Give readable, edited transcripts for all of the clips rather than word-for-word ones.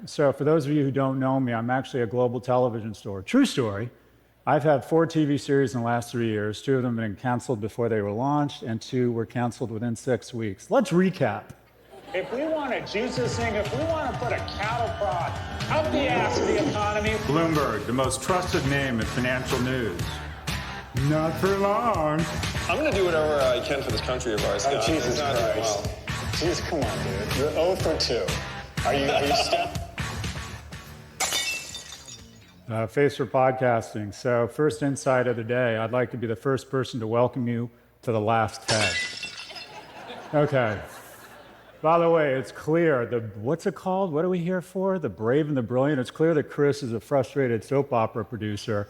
So for those of you who don't know me, I'm actually a global television store. True story. I've had 4 TV series in the last 3 years. 2 of them have been canceled before they were launched, and 2 were canceled within 6 weeks. Let's recap. If we want to juice this thing, if we want to put a cattle prod up the ass of the economy. Bloomberg, the most trusted name in financial news. Not for long. I'm going to do whatever I can for this country of ours. Oh, Jesus Christ. Jesus, come on, dude. You're 0 for 2. Are you stuck? Face for podcasting. So first insight of the day, I'd like to be the first person to welcome you to the last TED. Okay. By the way, it's clear, what's it called? What are we here for? The Brave and the Brilliant? It's clear that Chris is a frustrated soap opera producer.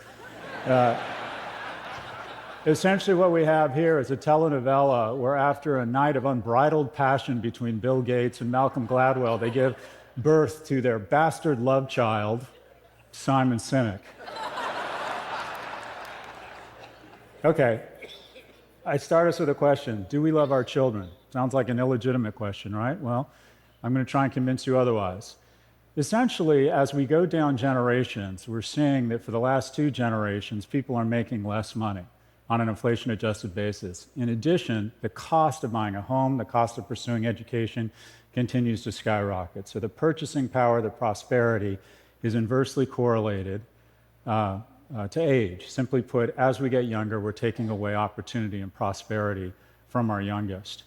Essentially what we have here is a telenovela where after a night of unbridled passion between Bill Gates and Malcolm Gladwell, they give birth to their bastard love child, Simon Sinek. Okay, I start us with a question. Do we love our children? Sounds like an illegitimate question, right? Well, I'm going to try and convince you otherwise. Essentially, as we go down generations, we're seeing that for the last 2 generations, people are making less money on an inflation-adjusted basis. In addition, the cost of buying a home, the cost of pursuing education continues to skyrocket. So the purchasing power, the prosperity, is inversely correlated to age. Simply put, as we get younger, we're taking away opportunity and prosperity from our youngest.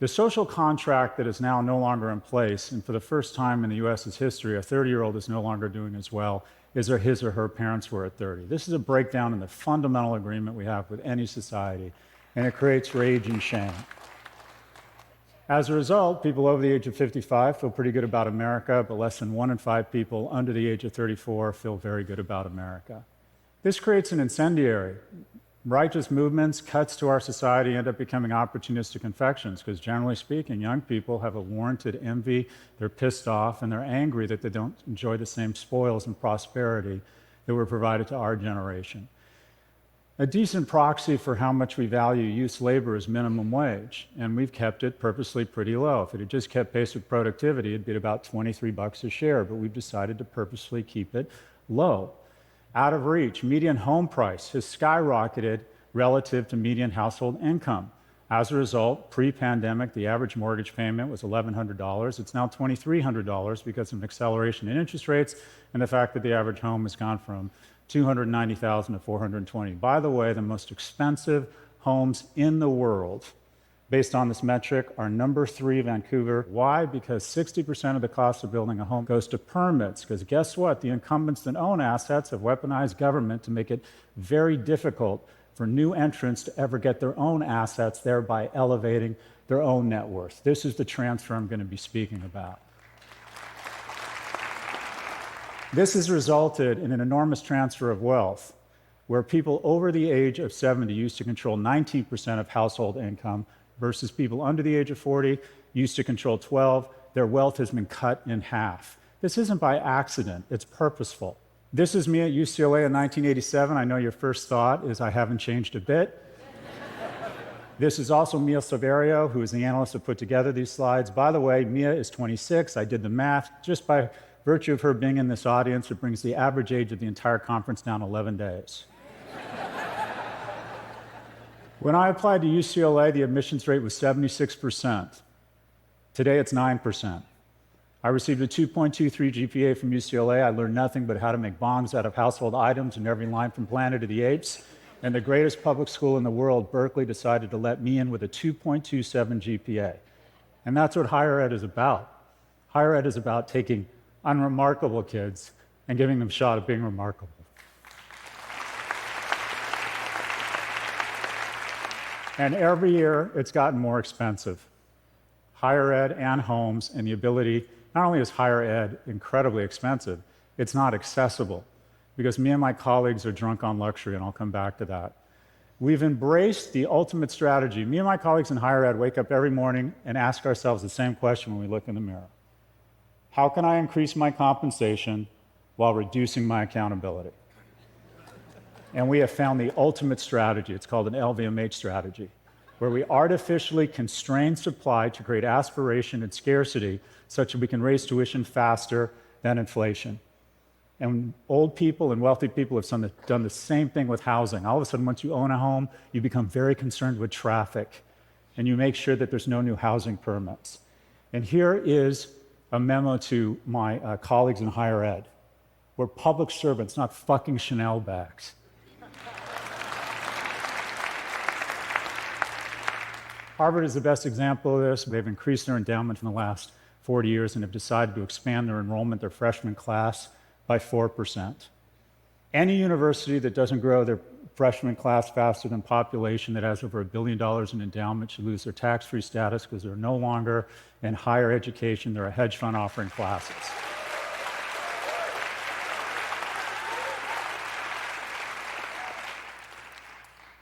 The social contract that is now no longer in place, and for the first time in the U.S.'s history, a 30-year-old is no longer doing as well as his or her parents were at 30. This is a breakdown in the fundamental agreement we have with any society, and it creates rage and shame. As a result, people over the age of 55 feel pretty good about America, but less than 1 in 5 people under the age of 34 feel very good about America. This creates an incendiary. Righteous movements, cuts to our society end up becoming opportunistic infections because generally speaking, young people have a warranted envy, they're pissed off, and they're angry that they don't enjoy the same spoils and prosperity that were provided to our generation. A decent proxy for how much we value youth labor is minimum wage, and we've kept it purposely pretty low. If it had just kept pace with productivity, it'd be about $23 a share, but we've decided to purposely keep it low. Out of reach, median home price has skyrocketed relative to median household income. As a result, pre-pandemic, the average mortgage payment was $1,100. It's now $2,300 because of an acceleration in interest rates and the fact that the average home has gone from $290,000 to $420,000. By the way, the most expensive homes in the world, based on this metric, are number 3, Vancouver. Why? Because 60% of the cost of building a home goes to permits. Because guess what? The incumbents that own assets have weaponized government to make it very difficult for new entrants to ever get their own assets, thereby elevating their own net worth. This is the transfer I'm going to be speaking about. This has resulted in an enormous transfer of wealth, where people over the age of 70 used to control 19% of household income, versus people under the age of 40 used to control 12. Their wealth has been cut in half. This isn't by accident, it's purposeful. This is me at UCLA in 1987. I know your first thought is I haven't changed a bit. This is also Mia Silverio, who is the analyst that put together these slides. By the way, Mia is 26. I did the math. Just by virtue of her being in this audience, it brings the average age of the entire conference down 11 days. When I applied to UCLA, the admissions rate was 76%. Today, it's 9%. I received a 2.23 GPA from UCLA. I learned nothing but how to make bombs out of household items and every line from Planet of the Apes. And the greatest public school in the world, Berkeley, decided to let me in with a 2.27 GPA. And that's what higher ed is about. Higher ed is about taking unremarkable kids and giving them a shot at being remarkable. And every year, it's gotten more expensive. Higher ed and homes, and the ability, not only is higher ed incredibly expensive, it's not accessible, because me and my colleagues are drunk on luxury, and I'll come back to that. We've embraced the ultimate strategy. Me and my colleagues in higher ed wake up every morning and ask ourselves the same question when we look in the mirror. How can I increase my compensation while reducing my accountability? And we have found the ultimate strategy. It's called an LVMH strategy, where we artificially constrain supply to create aspiration and scarcity such that we can raise tuition faster than inflation. And old people and wealthy people have done the same thing with housing. All of a sudden, once you own a home, you become very concerned with traffic, and you make sure that there's no new housing permits. And here is a memo to my colleagues in higher ed. We're public servants, not fucking Chanel bags. Harvard is the best example of this. They've increased their endowment in the last 40 years and have decided to expand their enrollment, their freshman class, by 4%. Any university that doesn't grow their freshman class faster than population, that has over $1 billion in endowment, should lose their tax-free status because they're no longer in higher education. They're a hedge fund offering classes.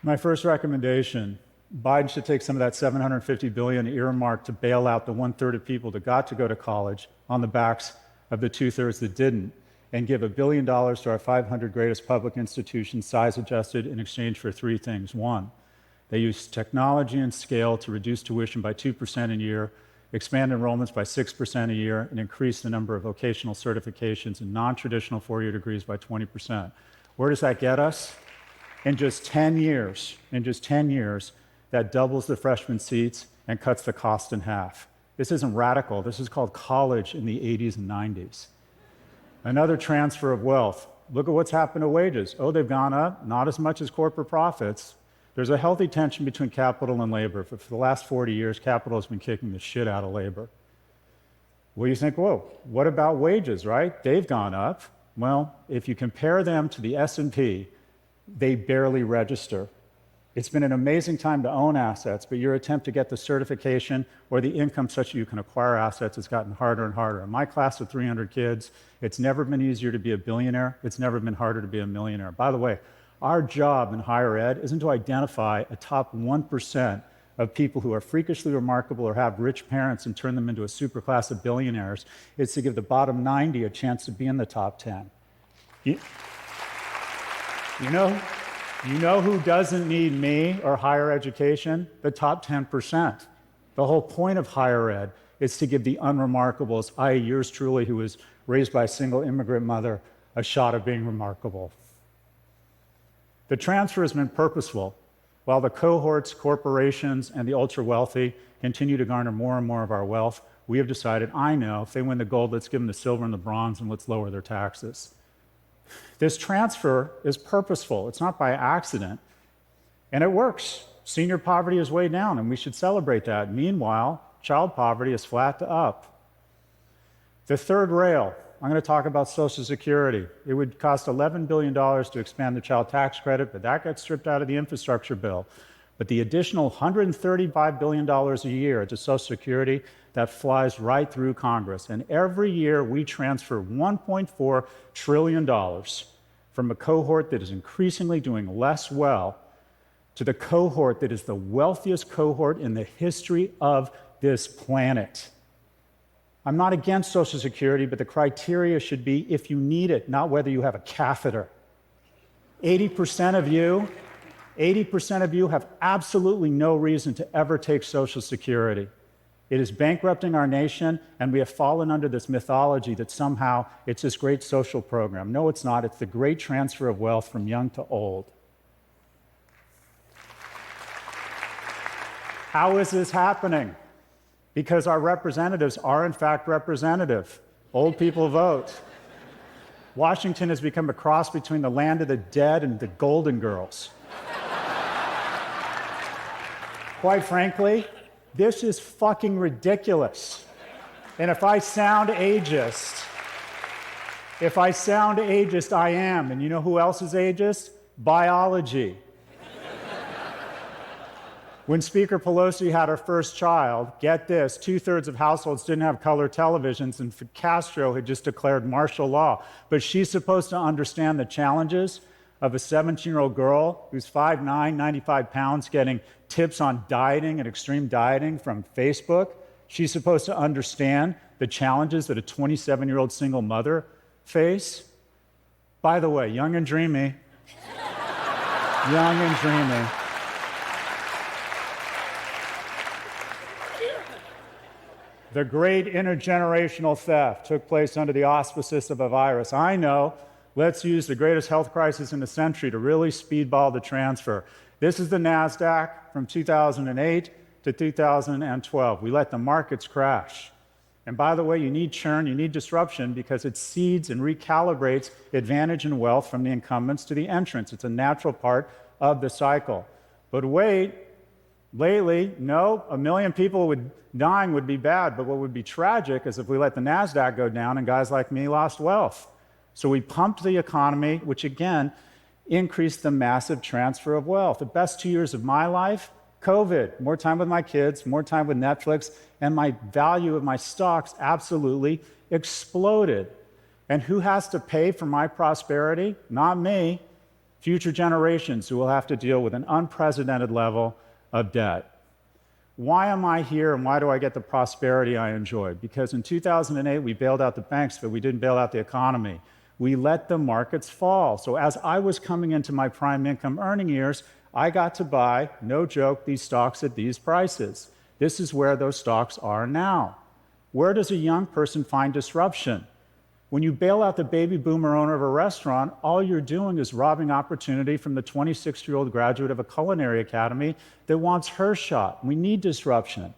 My first recommendation, Biden should take some of that $750 billion earmarked to bail out the 1/3 of people that got to go to college on the backs of the 2/3 that didn't, and give $1 billion to our 500 greatest public institutions, size adjusted, in exchange for three things. One, they use technology and scale to reduce tuition by 2% a year, expand enrollments by 6% a year, and increase the number of vocational certifications and non-traditional four-year degrees by 20%. Where does that get us? In just 10 years, that doubles the freshman seats and cuts the cost in half. This isn't radical. This is called college in the 80s and 90s. Another transfer of wealth. Look at what's happened to wages. Oh, they've gone up, not as much as corporate profits. There's a healthy tension between capital and labor. For the last 40 years, capital has been kicking the shit out of labor. Well, you think, whoa, what about wages, right? They've gone up. Well, if you compare them to the S&P, they barely register. It's been an amazing time to own assets, but your attempt to get the certification or the income such that you can acquire assets has gotten harder and harder. In my class of 300 kids, it's never been easier to be a billionaire. It's never been harder to be a millionaire. By the way, our job in higher ed isn't to identify a top 1% of people who are freakishly remarkable or have rich parents and turn them into a superclass of billionaires. It's to give the bottom 90 a chance to be in the top 10. You know who doesn't need me or higher education? The top 10%. The whole point of higher ed is to give the unremarkables, i.e. yours truly, who was raised by a single immigrant mother, a shot at being remarkable. The transfer has been purposeful. While the cohorts, corporations, and the ultra-wealthy continue to garner more and more of our wealth, we have decided, I know, if they win the gold, let's give them the silver and the bronze, and let's lower their taxes. This transfer is purposeful. It's not by accident. And it works. Senior poverty is way down, and we should celebrate that. Meanwhile, child poverty is flat to up. The third rail, I'm going to talk about Social Security. It would cost $11 billion to expand the child tax credit, but that got stripped out of the infrastructure bill. But the additional $135 billion a year to Social Security, that flies right through Congress. And every year we transfer $1.4 trillion from a cohort that is increasingly doing less well to the cohort that is the wealthiest cohort in the history of this planet. I'm not against Social Security, but the criteria should be if you need it, not whether you have a catheter. 80% of you have absolutely no reason to ever take Social Security. It is bankrupting our nation, and we have fallen under this mythology that somehow it's this great social program. No, it's not. It's the great transfer of wealth from young to old. How is this happening? Because our representatives are, in fact, representative. Old people vote. Washington has become a cross between the land of the dead and the Golden Girls. Quite frankly, this is fucking ridiculous. And if I sound ageist, I am. And you know who else is ageist? Biology. When Speaker Pelosi had her first child, get this, 2/3 of households didn't have color televisions, and Castro had just declared martial law. But she's supposed to understand the challenges of a 17-year-old girl who's 5'9", 95 pounds, getting tips on dieting and extreme dieting from Facebook. She's supposed to understand the challenges that a 27-year-old single mother face. By the way, young and dreamy. Young and dreamy. the great intergenerational theft took place under the auspices of a virus. I know. Let's use the greatest health crisis in the century to really speedball the transfer. This is the NASDAQ from 2008 to 2012. We let the markets crash. And by the way, you need churn, you need disruption because it seeds and recalibrates advantage and wealth from the incumbents to the entrants. It's a natural part of the cycle. But wait, lately, no, 1 million people dying would be bad, but what would be tragic is if we let the NASDAQ go down and guys like me lost wealth. So we pumped the economy, which again, increased the massive transfer of wealth. The best 2 years of my life, COVID, more time with my kids, more time with Netflix, and my value of my stocks absolutely exploded. And who has to pay for my prosperity? Not me. Future generations who will have to deal with an unprecedented level of debt. Why am I here and why do I get the prosperity I enjoy? Because in 2008, we bailed out the banks, but we didn't bail out the economy. We let the markets fall. So as I was coming into my prime income earning years, I got to buy, no joke, these stocks at these prices. This is where those stocks are now. Where does a young person find disruption? When you bail out the baby boomer owner of a restaurant, all you're doing is robbing opportunity from the 26-year-old graduate of a culinary academy that wants her shot. We need disruption.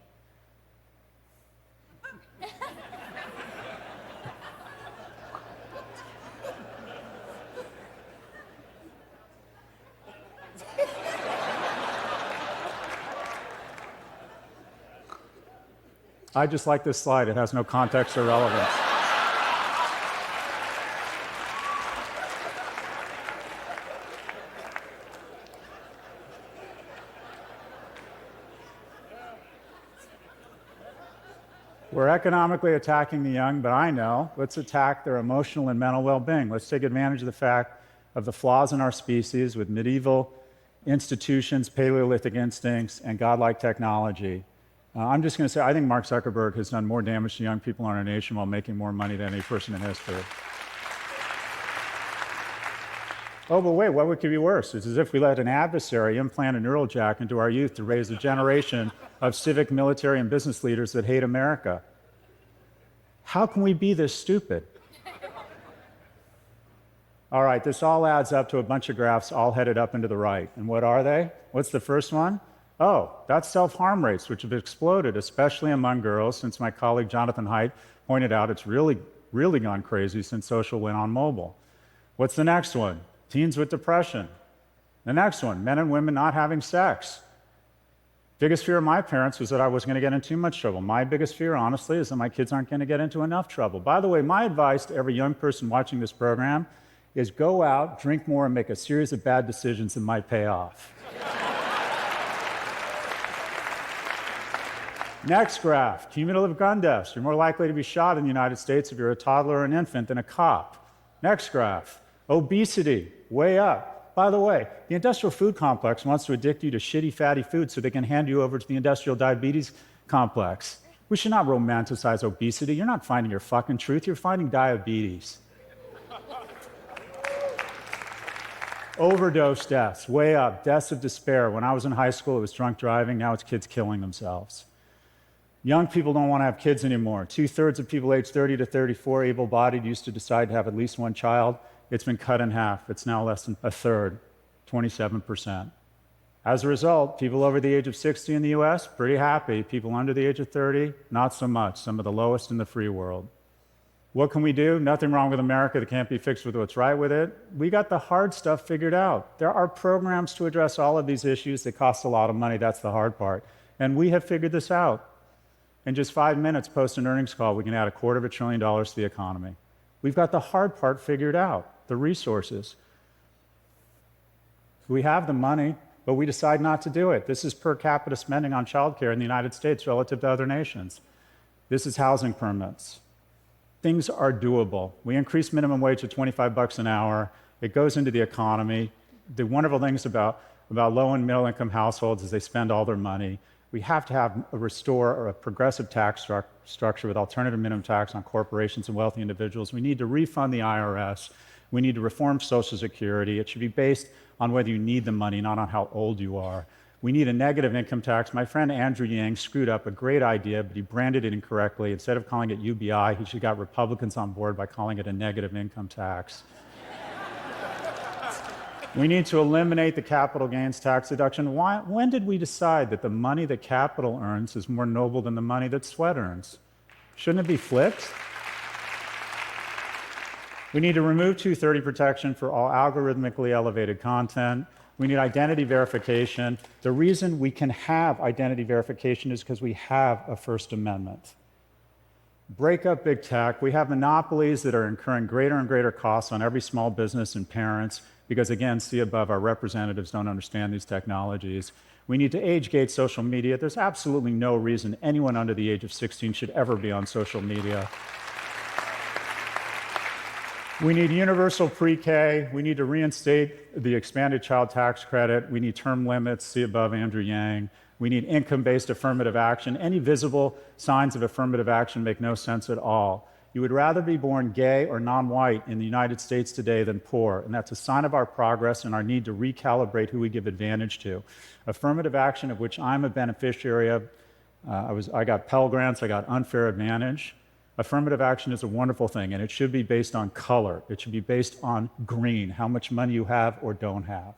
I just like this slide. It has no context or relevance. We're economically attacking the young, but I know, let's attack their emotional and mental well-being. Let's take advantage of the fact of the flaws in our species with medieval institutions, Paleolithic instincts, and godlike technology. I'm just going to say, I think Mark Zuckerberg has done more damage to young people in our nation while making more money than any person in history. Oh, but wait, what could be worse? It's as if we let an adversary implant a neural jack into our youth to raise a generation of civic, military, and business leaders that hate America. How can we be this stupid? All right, this all adds up to a bunch of graphs all headed up into the right. And what are they? What's the first one? Oh, that's self-harm rates, which have exploded, especially among girls, since my colleague Jonathan Haidt pointed out it's really gone crazy since social went on mobile. What's the next one? Teens with depression. The next one, men and women not having sex. Biggest fear of my parents was that I was going to get in too much trouble. My biggest fear, honestly, is that my kids aren't going to get into enough trouble. By the way, my advice to every young person watching this program is go out, drink more, and make a series of bad decisions that might pay off. Next graph, cumulative gun deaths. You're more likely to be shot in the United States if you're a toddler or an infant than a cop. Next graph, obesity, way up. By the way, the industrial food complex wants to addict you to shitty, fatty food so they can hand you over to the industrial diabetes complex. We should not romanticize obesity. You're not finding your fucking truth, you're finding diabetes. Overdose deaths, way up. Deaths of despair. When I was in high school, it was drunk driving. Now it's kids killing themselves. Young people don't want to have kids anymore. 2/3 of people aged 30 to 34, able-bodied, used to decide to have at least one child. It's been cut in half. It's now less than a third, 27%. As a result, people over the age of 60 in the US, pretty happy. People under the age of 30, not so much. Some of the lowest in the free world. What can we do? Nothing wrong with America that can't be fixed with what's right with it. We got the hard stuff figured out. There are programs to address all of these issues that cost a lot of money. That's the hard part. And we have figured this out. In just 5 minutes post an earnings call, we can add $250 billion to the economy. We've got the hard part figured out, the resources. We have the money, but we decide not to do it. This is per capita spending on childcare in the United States relative to other nations. This is housing permits. Things are doable. We increase minimum wage to $25 an hour. It goes into the economy. The wonderful things about low and middle income households is they spend all their money. We have to restore a progressive tax structure with alternative minimum tax on corporations and wealthy individuals. We need to refund the IRS. We need to reform Social Security. It should be based on whether you need the money, not on how old you are. We need a negative income tax. My friend Andrew Yang screwed up a great idea, but he branded it incorrectly. Instead of calling it UBI, he should have got Republicans on board by calling it a negative income tax. We need to eliminate the capital gains tax deduction. When did we decide that the money that capital earns is more noble than the money that sweat earns? Shouldn't it be flipped? We need to remove 230 protection for all algorithmically elevated content. We need identity verification. The reason we can have identity verification is because we have a First Amendment. Break up big tech. We have monopolies that are incurring greater and greater costs on every small business and parents because, again, see above, our representatives don't understand these technologies. We need to age-gate social media. There's absolutely no reason anyone under the age of 16 should ever be on social media. We need universal pre-K. We need to reinstate the expanded child tax credit. We need term limits, see above Andrew Yang. We need income-based affirmative action. Any visible signs of affirmative action make no sense at all. You would rather be born gay or non-white in the United States today than poor, and that's a sign of our progress and our need to recalibrate who we give advantage to. Affirmative action, of which I'm a beneficiary of, I got Pell Grants, I got unfair advantage. Affirmative action is a wonderful thing, and it should be based on color. It should be based on green, how much money you have or don't have.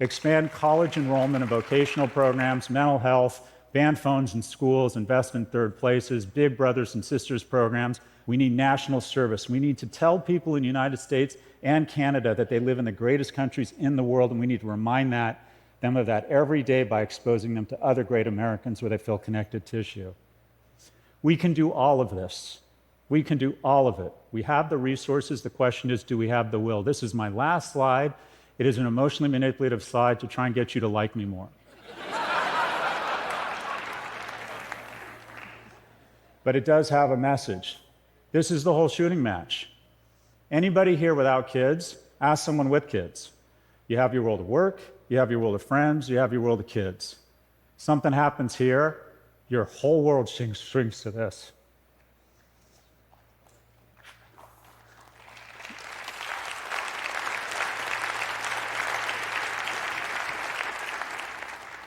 Expand college enrollment and vocational programs, mental health, ban phones in schools, invest in third places, big brothers and sisters programs. We need national service. We need to tell people in the United States and Canada that they live in the greatest countries in the world, and we need to remind them of that every day by exposing them to other great Americans where they feel connected tissue. We can do all of this. We can do all of it. We have the resources. The question is, do we have the will? This is my last slide. It is an emotionally manipulative slide to try and get you to like me more. But it does have a message. This is the whole shooting match. Anybody here without kids, ask someone with kids. You have your world of work, you have your world of friends, you have your world of kids. Something happens here, your whole world shrinks to this.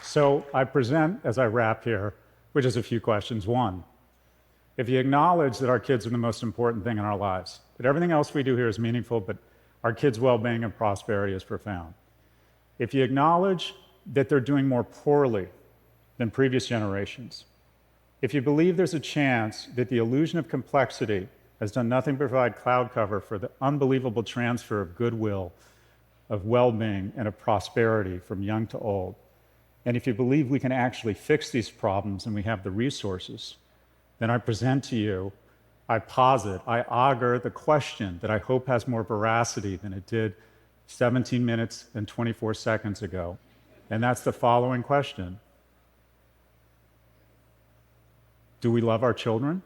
So I present, as I wrap here, with just a few questions. One, if you acknowledge that our kids are the most important thing in our lives, that everything else we do here is meaningful, but our kids' well-being and prosperity is profound. If you acknowledge that they're doing more poorly than previous generations, if you believe there's a chance that the illusion of complexity has done nothing but provide cloud cover for the unbelievable transfer of goodwill, of well-being, and of prosperity from young to old, and if you believe we can actually fix these problems and we have the resources, then I present to you, I posit, I augur the question that I hope has more veracity than it did 17 minutes and 24 seconds ago. And that's the following question. Do we love our children?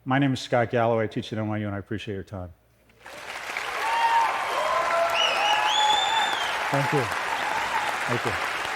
My name is Scott Galloway. I teach at NYU, and I appreciate your time. Thank you. Thank you.